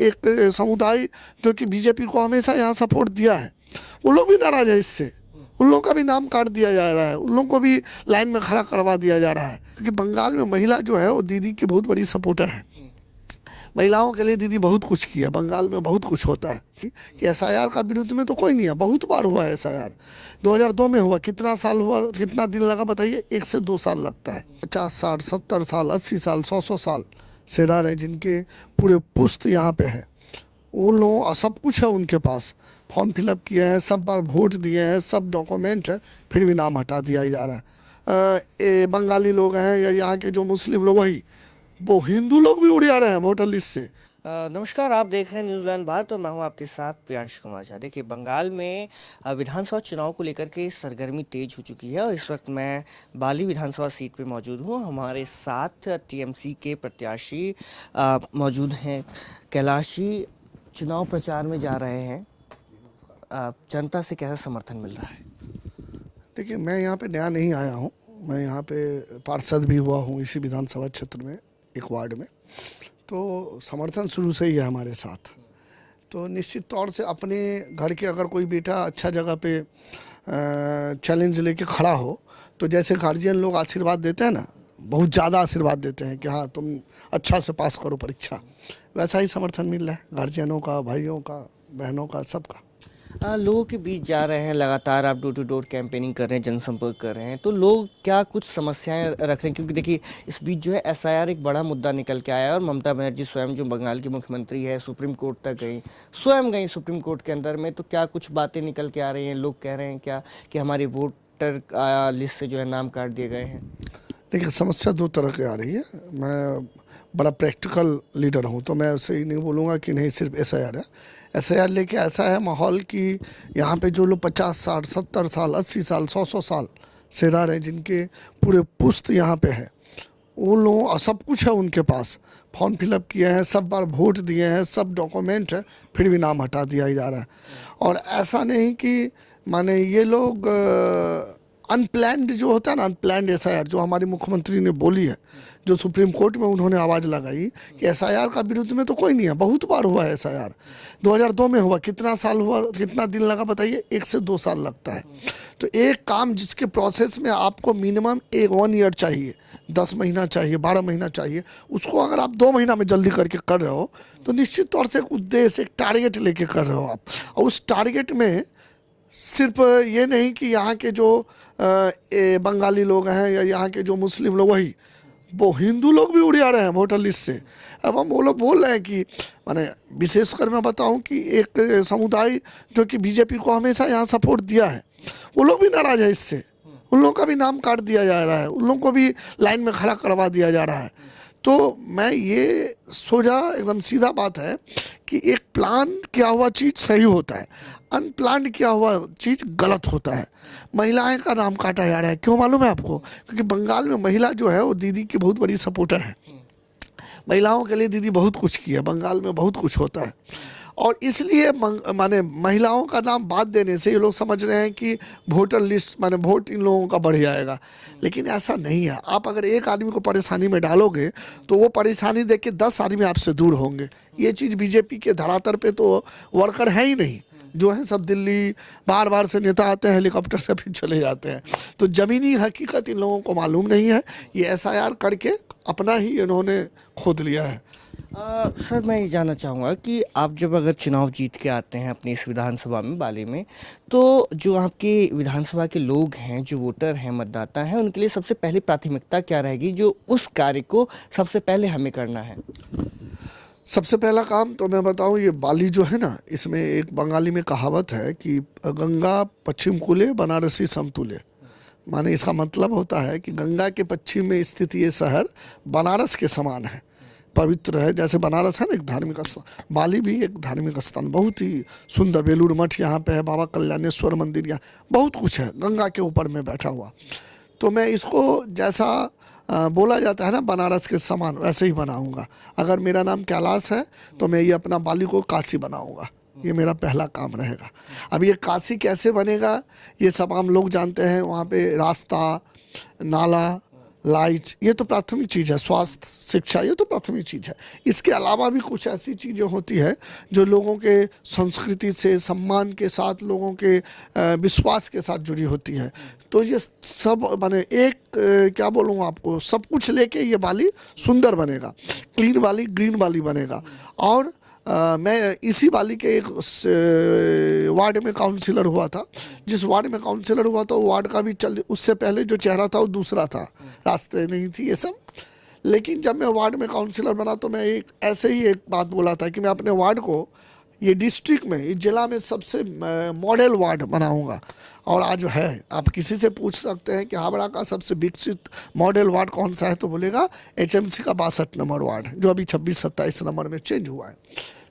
एक समुदाय जो कि बीजेपी को हमेशा यहाँ सपोर्ट दिया है, वो लोग भी नाराज है इससे। उन लोगों का भी नाम काट दिया जा रहा है, उन लोगों को भी लाइन में खड़ा करवा दिया जा रहा है, क्योंकि बंगाल में महिला जो है वो दीदी की बहुत बड़ी सपोर्टर है। महिलाओं के लिए दीदी बहुत कुछ किया, बंगाल में बहुत कुछ होता है कि एसआईआर का विरुद्ध में तो कोई नहीं है, बहुत बार हुआ है एसआईआर। 2002 में हुआ, कितना साल हुआ, कितना दिन लगा बताइए? 1 से 2 साल लगता है। 50 60 70 साल 80 साल 100 साल से रह रहे, जिनके पूरे पुश्त यहाँ पे है, वो लोग सब कुछ है उनके पास, फॉर्म फिलअप किए हैं, सब बार वोट दिए हैं, सब डॉक्यूमेंट है, फिर भी नाम हटा दिया जा रहा है। बंगाली लोग हैं या यहाँ के जो मुस्लिम लोग, वही वो हिंदू लोग भी उड़ जा रहे हैं वोटर लिस्ट से। नमस्कार, आप देख रहे हैं न्यूज़लैंड भारत और मैं हूं आपके साथ प्रियांश कुमार झा। देखिए, बंगाल में विधानसभा चुनाव को लेकर के सरगर्मी तेज हो चुकी है और इस वक्त मैं बाली विधानसभा सीट पे मौजूद हूं। हमारे साथ टीएमसी के प्रत्याशी मौजूद हैं। कैलाश जी चुनाव प्रचार में जा रहे हैं, जनता से कैसा समर्थन मिल रहा है? देखिए, मैं यहाँ पे नया नहीं आया हूँ, मैं यहाँ पे पार्षद भी हुआ हूँ इसी विधानसभा क्षेत्र में, एक वार्ड में, तो समर्थन शुरू से ही है हमारे साथ। तो निश्चित तौर से अपने घर के अगर कोई बेटा अच्छा जगह पे चैलेंज लेके खड़ा हो, तो जैसे गार्जियन लोग आशीर्वाद देते हैं ना, बहुत ज़्यादा आशीर्वाद देते हैं कि हाँ तुम अच्छा से पास करो परीक्षा, वैसा ही समर्थन मिल रहा है गार्जियनों का, भाइयों का, बहनों का, सबका। लोगों के बीच जा रहे हैं, लगातार आप डोर टू डोर कैंपेनिंग कर रहे हैं, जनसंपर्क कर रहे हैं, तो लोग क्या कुछ समस्याएं रख रहे हैं? क्योंकि देखिए, इस बीच जो है एसआईआर एक बड़ा मुद्दा निकल के आया है और ममता बनर्जी स्वयं जो बंगाल की मुख्यमंत्री है सुप्रीम कोर्ट तक गई, स्वयं गई सुप्रीम कोर्ट के अंदर में। तो क्या कुछ बातें निकल के आ रही हैं? लोग कह रहे हैं क्या कि हमारे वोटर लिस्ट से जो है नाम काट दिए गए हैं? देखिए, समस्या दो तरह की आ रही है। मैं बड़ा प्रैक्टिकल लीडर हूँ, तो मैं उससे ही नहीं बोलूँगा कि नहीं सिर्फ एसआईआर है। एसआईआर लेके ऐसा है माहौल कि यहाँ पे जो लोग 50 60 70 साल 80 साल 100 साल से रह रहे, जिनके पूरे पुश्त यहाँ पे है, वो लोग सब कुछ है उनके पास, फॉर्म फिलअप किए हैं, सब बार वोट दिए हैं, सब डॉक्यूमेंट है, फिर भी नाम हटा दिया जा रहा है। और ऐसा नहीं कि माने ये लोग अनप्लैंड जो होता है ना, अनप्लैंड एसआईआर जो हमारी मुख्यमंत्री ने बोली है, जो सुप्रीम कोर्ट में उन्होंने आवाज़ लगाई कि एसआईआर का विरुद्ध में तो कोई नहीं है, बहुत बार हुआ है एसआईआर। 2002 में हुआ, कितना साल हुआ, कितना दिन लगा बताइए? 1 से 2 साल लगता है। तो एक काम जिसके प्रोसेस में आपको मिनिमम 1 ईयर चाहिए, 10 महीना चाहिए, 12 महीना चाहिए, उसको अगर आप 2 महीना में जल्दी करके कर रहे हो, तो निश्चित तौर से एक उद्देश्य, एक टारगेट लेके कर रहे हो आप। और उस टारगेट में सिर्फ ये नहीं कि यहाँ के जो बंगाली लोग हैं या यहाँ के जो मुस्लिम लोग, वही वो हिंदू लोग भी उड़ जा रहे हैं वोटर लिस्ट से। अब हम वो लोग बोल रहे हैं कि माने विशेषकर मैं बताऊं कि एक समुदाय जो कि बीजेपी को हमेशा यहाँ सपोर्ट दिया है, वो लोग भी नाराज है इससे। उन लोगों का भी नाम काट दिया जा रहा है, उन लोगों को भी लाइन में खड़ा करवा दिया जा रहा है। तो मैं ये सोचा, एकदम सीधा बात है कि एक प्लान किया हुआ चीज़ सही होता है, अनप्लान किया हुआ चीज़ गलत होता है। महिलाएं का नाम काटा जा रहा है, क्यों मालूम है आपको? क्योंकि बंगाल में महिला जो है वो दीदी की बहुत बड़ी सपोर्टर है। महिलाओं के लिए दीदी बहुत कुछ किया, बंगाल में बहुत कुछ होता है। और इसलिए माने महिलाओं का नाम बात देने से ये लोग समझ रहे हैं कि वोटर लिस्ट माने वोट इन लोगों का बढ़ जाएगा, लेकिन ऐसा नहीं है। आप अगर एक आदमी को परेशानी में डालोगे तो वो परेशानी देख के 10 आदमी आपसे दूर होंगे। ये चीज़ बीजेपी के धरातल पे तो वर्कर है ही नहीं, जो है सब दिल्ली, बार बार से नेता आते हैं, हेलीकॉप्टर से फिर चले जाते हैं। तो ज़मीनी हकीकत इन लोगों को मालूम नहीं है, ये एसआईआर करके अपना ही इन्होंने खोद लिया है। सर, मैं ये जानना चाहूँगा कि आप जब अगर चुनाव जीत के आते हैं अपनी इस विधानसभा में, बाली में, तो जो आपके विधानसभा के लोग हैं, जो वोटर हैं, मतदाता हैं, उनके लिए सबसे पहली प्राथमिकता क्या रहेगी, जो उस कार्य को सबसे पहले हमें करना है? सबसे पहला काम तो मैं बताऊं, ये बाली जो है ना, इसमें एक बंगाली में कहावत है कि गंगा पश्चिम कूले बनारसी समतुल्य। माने इसका मतलब होता है कि गंगा के पश्चिम में स्थित ये शहर बनारस के समान है, पवित्र है। जैसे बनारस है ना एक धार्मिक स्थान, बाली भी एक धार्मिक स्थान, बहुत ही सुंदर। बेलूर मठ यहाँ पे है, बाबा कल्याणेश्वर मंदिर, यहाँ बहुत कुछ है, गंगा के ऊपर में बैठा हुआ। तो मैं इसको जैसा बोला जाता है ना बनारस के समान, वैसे ही बनाऊंगा। अगर मेरा नाम कैलाश है तो मैं ये अपना बाली को काशी बनाऊंगा, ये मेरा पहला काम रहेगा। अब ये काशी कैसे बनेगा ये सब आम लोग जानते हैं। वहाँ पे रास्ता, नाला, लाइट, ये तो प्राथमिक चीज़ है। स्वास्थ्य, शिक्षा, ये तो प्राथमिक चीज़ है। इसके अलावा भी कुछ ऐसी चीज़ें होती है जो लोगों के संस्कृति से, सम्मान के साथ, लोगों के विश्वास के साथ जुड़ी होती है। तो ये सब माने एक क्या बोलूँ आपको, सब कुछ लेके ये बाली सुंदर बनेगा, क्लीन वाली, ग्रीन वाली बनेगा। और मैं इसी वाली के एक वार्ड में काउंसिलर हुआ था। जिस वार्ड में काउंसिलर हुआ था वो वार्ड का भी उससे पहले जो चेहरा था वो दूसरा था, रास्ते नहीं थी ये सब। लेकिन जब मैं वार्ड में काउंसिलर बना तो मैं एक ऐसे ही एक बात बोला था कि मैं अपने वार्ड को ये डिस्ट्रिक्ट में, इस जिला में सबसे मॉडल वार्ड बनाऊंगा। और आज है, आप किसी से पूछ सकते हैं कि हावड़ा का सबसे विकसित मॉडल वार्ड कौन सा है, तो बोलेगा एचएमसी का 62 नंबर वार्ड, जो अभी 26-27 नंबर में चेंज हुआ है।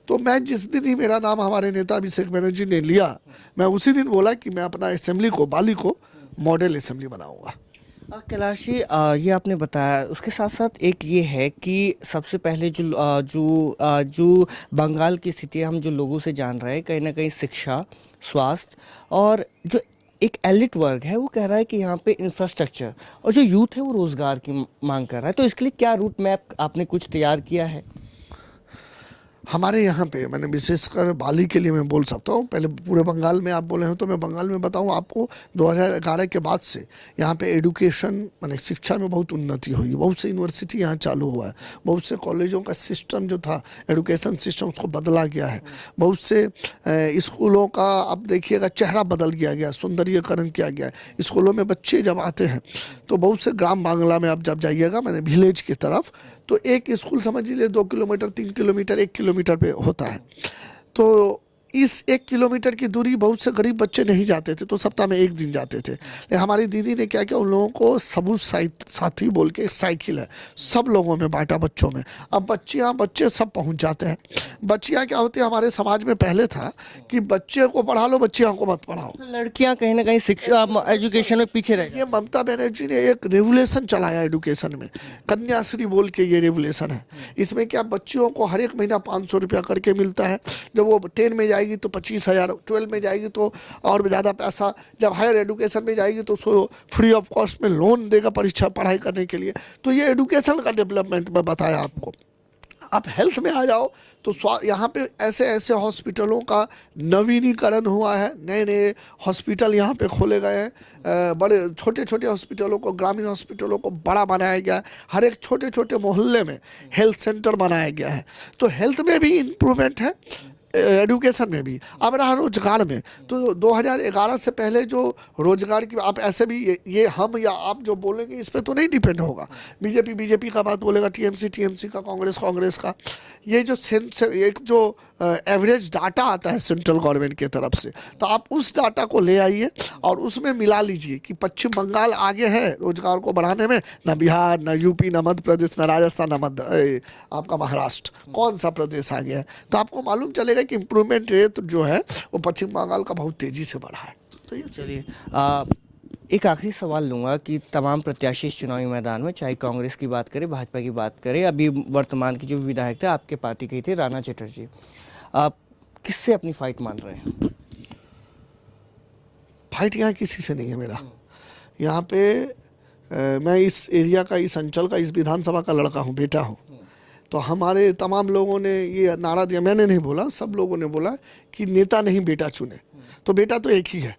तो मैं जिस दिन ही मेरा नाम हमारे नेता अभिषेक बनर्जी ने लिया, मैं उसी दिन बोला कि मैं अपना असेंबली को, बाली को मॉडल असेंबली बनाऊंगा। कैलाश जी, ये आपने बताया, उसके साथ साथ एक ये है कि सबसे पहले जो बंगाल की स्थिति हम जो लोगों से जान रहे हैं, कहीं ना कहीं शिक्षा, स्वास्थ्य और जो एक एलिट वर्ग है वो कह रहा है कि यहाँ पे इंफ्रास्ट्रक्चर, और जो यूथ है वो रोज़गार की मांग कर रहा है। तो इसके लिए क्या रूट मैप आपने कुछ तैयार किया है? हमारे यहाँ पे, मैंने विशेषकर बाली के लिए मैं बोल सकता हूँ, पहले पूरे बंगाल में आप बोले हो तो मैं बंगाल में बताऊँ आपको। 2011 के बाद से यहाँ पे एडुकेशन, मैंने शिक्षा में बहुत उन्नति हुई। बहुत से यूनिवर्सिटी यहाँ चालू हुआ है, बहुत से कॉलेजों का सिस्टम जो था, एडुकेशन सिस्टम, उसको बदला गया है। बहुत से स्कूलों का अब देखिएगा चेहरा बदल गया, सौंदर्यीकरण किया गया है। स्कूलों में बच्चे जब आते हैं तो बहुत से ग्राम बांग्ला में आप जब जाइएगा, मैंने विलेज की तरफ, तो एक स्कूल समझ लीजिए 2 किलोमीटर, 3 किलोमीटर, 1 किलोमीटर पे होता है। तो इस 1 किलोमीटर की दूरी बहुत से गरीब बच्चे नहीं जाते थे, तो सप्ताह में 1 दिन जाते थे। लेकिन हमारी दीदी ने क्या किया, उन लोगों को सबूत साथी बोल के एक साइकिल है, सब लोगों में बांटा, बच्चों में। अब बच्चे सब पहुंच जाते हैं। बच्चियाँ क्या होती है, हमारे समाज में पहले था कि बच्चे को पढ़ा लो, बच्चियों को मत पढ़ाओ। लड़कियां कहीं ना कहीं शिक्षा, एजुकेशन में पीछे रह ये ममता बनर्जी ने एक रेवोल्यूशन चलाया एडुकेशन में, कन्याश्री बोल के ये रेवोल्यूशन है। इसमें क्या, बच्चियों को हर एक महीना 500 रुपया करके मिलता है। जब वो 10 में जाएगी तो 25,000, 12 में जाएगी तो और ज़्यादा पैसा, जब हायर एजुकेशन में जाएगी तो उसको फ्री ऑफ कॉस्ट में लोन देगा परीक्षा पढ़ाई करने के लिए। तो ये एडुकेशन का डेवलपमेंट में बताया आपको। आप हेल्थ में आ जाओ तो यहाँ पे ऐसे ऐसे हॉस्पिटलों का नवीनीकरण हुआ है, नए नए हॉस्पिटल यहाँ पे खोले गए हैं। बड़े छोटे छोटे हॉस्पिटलों को, ग्रामीण हॉस्पिटलों को बड़ा बनाया गया है। हर एक छोटे छोटे मोहल्ले में हेल्थ सेंटर बनाया गया है। तो हेल्थ में भी इम्प्रूवमेंट है, एडुकेशन में भी। अब रहा रोजगार में, तो 2011 से पहले जो रोजगार की, आप ऐसे भी ये हम या आप जो बोलेंगे इस पर तो नहीं डिपेंड होगा। बीजेपी का बात बोलेगा, टीएमसी का, कांग्रेस का। ये जो एक जो एवरेज डाटा आता है सेंट्रल गवर्नमेंट की तरफ से, तो आप उस डाटा को ले आइए और उसमें मिला लीजिए कि पश्चिम बंगाल आगे है रोजगार को बढ़ाने में, ना बिहार, ना यूपी, ना मध्य प्रदेश, ना राजस्थान, ना आपका महाराष्ट्र, कौन सा प्रदेश आगे है। तो आपको मालूम चलेगा कि इम्प्रूवमेंट रेट जो है वो पश्चिम बंगाल का बहुत तेजी से बढ़ा है। तो ये चलिए, एक आखिरी सवाल लूँगा कि तमाम प्रत्याशी इस चुनावी मैदान में, चाहे कांग्रेस की बात करें, भाजपा की बात करें, अभी वर्तमान की जो विधायक थे आपके पार्टी के ही थे, राणा चटर्जी, आप किससे अपनी फाइट मान रहे हैं? फाइट यहाँ किसी से नहीं है मेरा। यहाँ पे मैं इस एरिया का, इस अंचल का, इस विधानसभा का लड़का हूँ, बेटा हूँ। तो हमारे तमाम लोगों ने ये नारा दिया, मैंने नहीं बोला, सब लोगों ने बोला कि नेता नहीं बेटा चुने। तो बेटा तो एक ही है,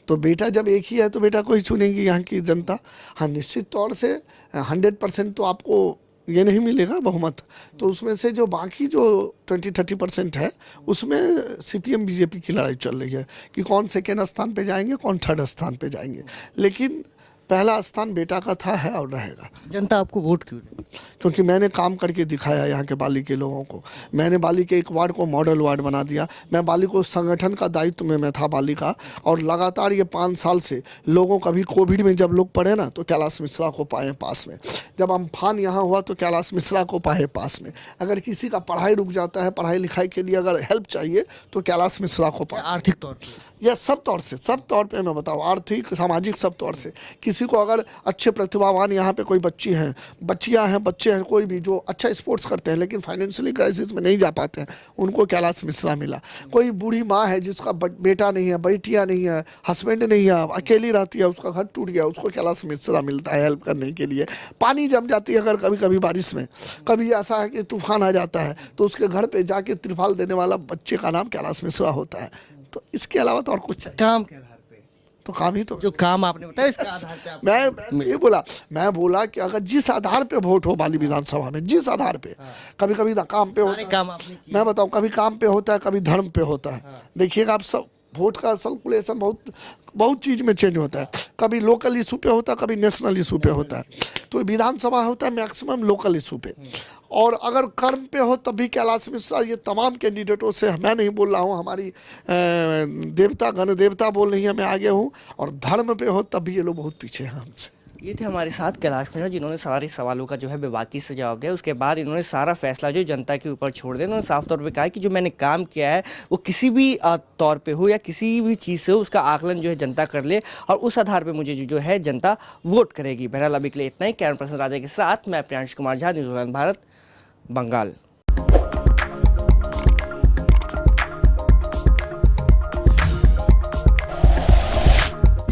तो बेटा जब एक ही है तो बेटा को ही चुनेगी यहाँ की जनता। हाँ, निश्चित तौर से 100% तो आपको ये नहीं मिलेगा बहुमत। तो उसमें से जो बाकी जो 20-30% है, उसमें सीपीएम बीजेपी की लड़ाई चल रही है कि कौन सेकेंड स्थान पे जाएंगे, कौन थर्ड स्थान पे जाएंगे। लेकिन पहला स्थान बेटा का था, है और रहेगा। जनता आपको वोट क्यों देगी? क्योंकि मैंने काम करके दिखाया यहाँ के बाली के लोगों को। मैंने बाली के एक वार्ड को मॉडल वार्ड बना दिया। मैं बाली को संगठन का दायित्व में मैं था बाली का, और लगातार ये 5 साल से लोगों, कभी कोविड में जब लोग पढ़े ना तो कैलाश मिश्रा को पाए पास में, जब अम्फान यहाँ हुआ तो कैलाश मिश्रा को पाए पास में। अगर किसी का पढ़ाई रुक जाता है, पढ़ाई लिखाई के लिए अगर हेल्प चाहिए तो कैलाश मिश्रा को पाए। आर्थिक तौर पर यह सब तौर से, सब तौर पे मैं बताऊँ, आर्थिक, सामाजिक, सब तौर से किसी को अगर अच्छे प्रतिभावान यहाँ पे कोई बच्ची हैं, बच्चियाँ हैं, बच्चे हैं, कोई भी जो अच्छा स्पोर्ट्स करते हैं लेकिन फाइनेंशियली क्राइसिस में नहीं जा पाते हैं, उनको कैलाश मिश्रा मिला। कोई बूढ़ी माँ है जिसका बेटा नहीं है, बेटियाँ नहीं है, हस्बैंड नहीं है, अकेली रहती है, उसका घर टूट गया, उसको कैलाश मिश्रा मिलता है हेल्प करने के लिए। पानी जम जाती है अगर कभी कभी बारिश में, कभी ऐसा है कि तूफान आ जाता है, तो उसके घर पे जाके त्रिपाल देने वाला बच्चे का नाम कैलाश मिश्रा होता है। तो इसके अलावा तो और कुछ चाहिए? काम के आधार पे तो काम ही तो जो काम आपने बताया इसके आधार पे आप मैं बोला कि अगर जिस आधार पे वोट हो बाली विधानसभा में, जिस आधार पे, कभी कभी काम पे होता सारे है, काम आपने किए। मैं बताऊं, कभी काम पे होता है, कभी धर्म पे होता है। देखिएगा आप सब, वोट का सर्कुलेशन बहुत चीज़ में चेंज होता है, कभी लोकल इशू पे होता है, कभी नेशनल इशू पे होता है। तो विधानसभा होता है मैक्सिमम लोकल इशू पे, और अगर कर्म पे हो तब भी कैलाश मिश्रा ये तमाम कैंडिडेटों से, मैं नहीं बोल रहा हूँ, हमारी देवता गण देवता बोल रही है, मैं आगे हूँ, और धर्म पे हो तब भी ये लोग बहुत पीछे हैं हमसे। ये थे हमारे साथ कैलाश मिश्रा, जिन्होंने सारे सवालों का जो है बेबाकी से जवाब दिया। उसके बाद इन्होंने सारा फैसला जो जनता के ऊपर छोड़ दिया। इन्होंने साफ तौर पे कहा कि जो मैंने काम किया है वो किसी भी तौर पे हो या किसी भी चीज़ से हो, उसका आकलन जो है जनता कर ले, और उस आधार पे मुझे जो है जनता वोट करेगी। बहरहाल अभी के लिए इतना ही। कैमरा पर्सन राजा के साथ मैं Priyansh Kumar Jha, news Bharat, Bengal.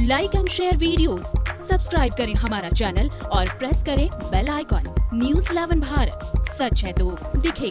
Like and share videos, subscribe करें हमारा चैनल और प्रेस करें बेल आइकॉन। न्यूज़ 11 भारत, सच है तो दिखेगा।